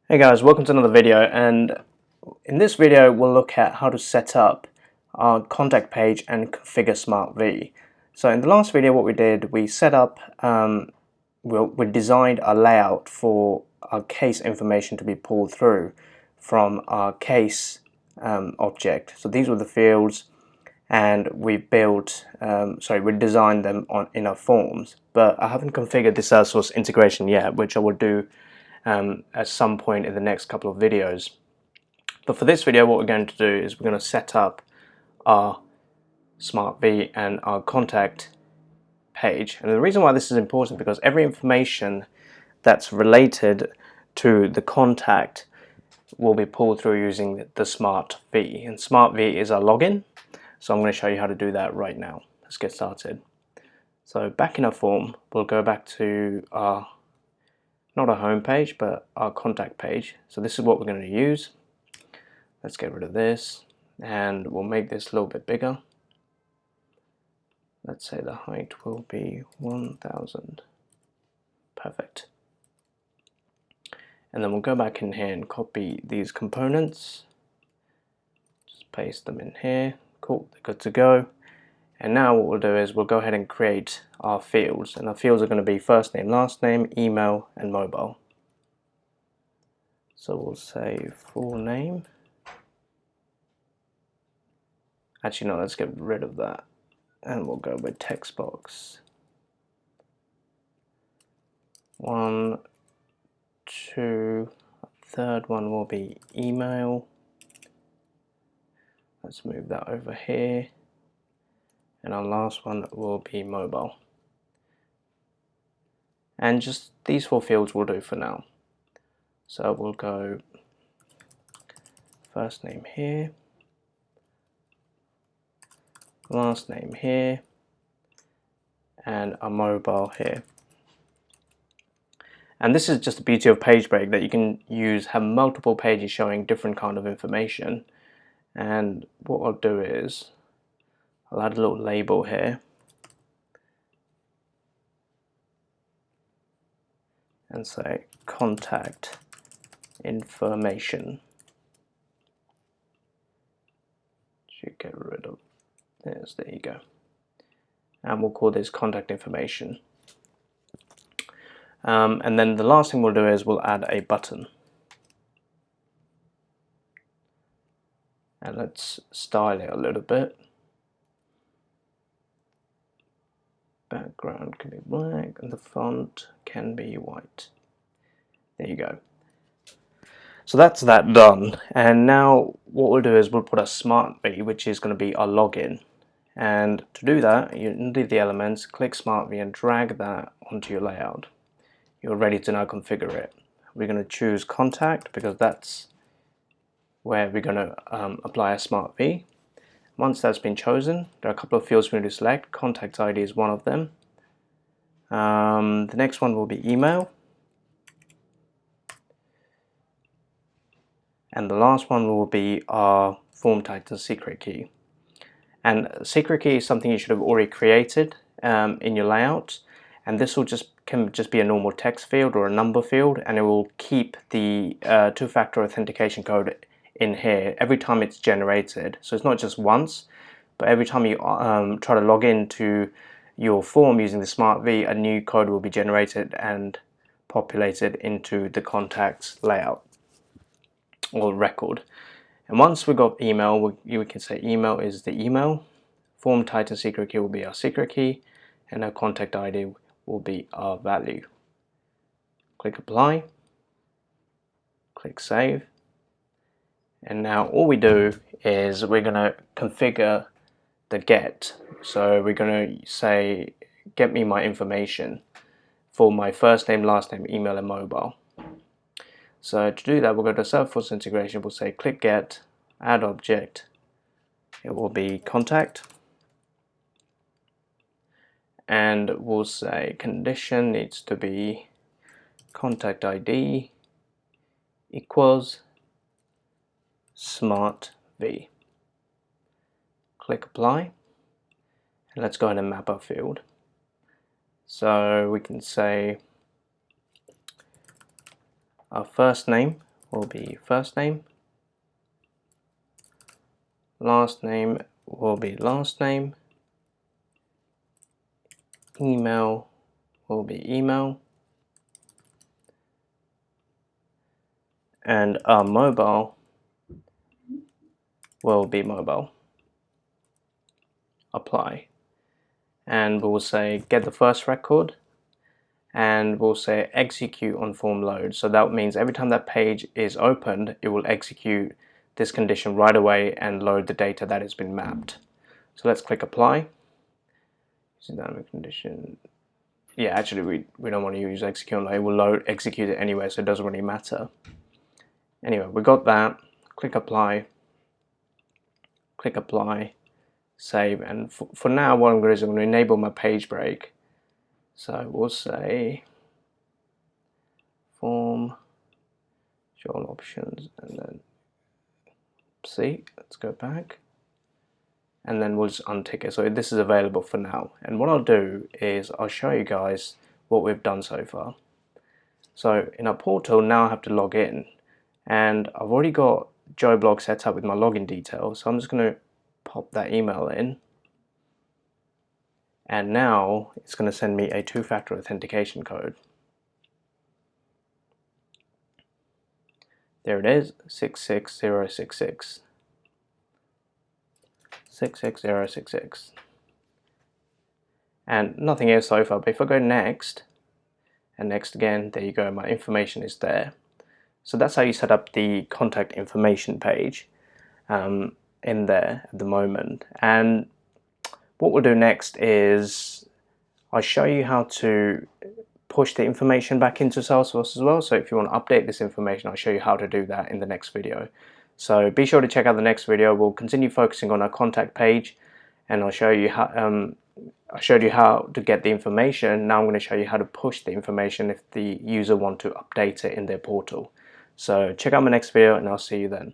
Hey guys, welcome to another video, and in this video we'll look at how to set up our contact page and configure SmartV. So in the last video what we did, we set up, we designed a layout for our case information to be pulled through from our case object. So these were the fields, and we we designed them in our forms, but I haven't configured the Salesforce integration yet, which I will do at some point in the next couple of videos. But for this video, what we're going to do is we're going to set up our SmartV and our contact page. And the reason why this is important, because every information that's related to the contact will be pulled through using the SmartV. And SmartV is our login. So I'm going to show you how to do that right now. Let's get started. So back in our form, we'll go back to our not our home page, but our contact page. So this is what we're going to use. Let's get rid of this, and we'll make this a little bit bigger. Let's say the height will be 1000. Perfect. And then we'll go back in here and copy these components. Just paste them in here. Cool, they're good to go. And now what we'll do is we'll go ahead and create our fields, and our fields are going to be first name, last name, email, and mobile. So we'll say full name. Actually no, let's get rid of that, and we'll go with text box. 1, 2, third one will be email. Let's move that over here. And our last one will be mobile. And just these 4 fields will do for now. So we'll go first name here, last name here, and a mobile here. And this is just the beauty of page break, that you can have multiple pages showing different kind of information. And what I'll do is I'll add a little label here and say contact information. Should get rid of this. There you go. And we'll call this contact information. And then the last thing we'll do is we'll add a button. And let's style it a little bit. Background can be black and the font can be white. There you go. So that's that done. And now what we'll do is we'll put a SmartV, which is going to be our login. And to do that, you need the elements, click SmartV and drag that onto your layout. You're ready to now configure it. We're going to choose contact because that's where we're going to apply a SmartV. Once that's been chosen, there are a couple of fields we need to select. Contact ID is one of them. The next one will be email. And the last one will be our form title secret key. And secret key is something you should have already created in your layout. And this will can just be a normal text field or a number field, and it will keep the two-factor authentication code in here every time it's generated. So it's not just once, but every time you try to log into your form using the SmartV, a new code will be generated and populated into the contacts layout or record. And once we've got email, we can say email is the email, form title secret key will be our secret key, and our contact ID will be our value. Click apply, click save. And now all we do is we're going to configure the get. So we're going to say get me my information for my first name, last name, email, and mobile. So to do that, we'll go to Salesforce integration. We'll say click get, add object. It will be contact. And we'll say condition needs to be contact ID equals SmartV. Click apply, and let's go ahead and map our field. So we can say our first name will be first name, last name will be last name, email will be email, and our mobile will be mobile. Apply, and we'll say get the first record, and we'll say execute on form load. So that means every time that page is opened, it will execute this condition right away and load the data that has been mapped. So let's click apply. Dynamic condition. Yeah, actually we don't want to use execute on load. It will execute it anyway, so it doesn't really matter. Anyway, we got that. Click apply, save, and for now what I'm going to do is I'm going to enable my page break. So we'll say form, show all options, and then see, let's go back, and then we'll just untick it. So this is available for now, and what I'll do is I'll show you guys what we've done so far. So in our portal now I have to log in, and I've already got Joe Blog set up with my login details, so I'm just going to pop that email in, and now it's going to send me a two-factor authentication code. There it is, 66066. 66066. And nothing else so far, but if I go next, and next again, there you go, my information is there. So that's how you set up the contact information page in there at the moment. And what we'll do next is I'll show you how to push the information back into Salesforce as well. So if you want to update this information, I'll show you how to do that in the next video. So be sure to check out the next video. We'll continue focusing on our contact page, and I'll show you how I showed you how to get the information. Now I'm going to show you how to push the information if the user wants to update it in their portal. So check out my next video, and I'll see you then.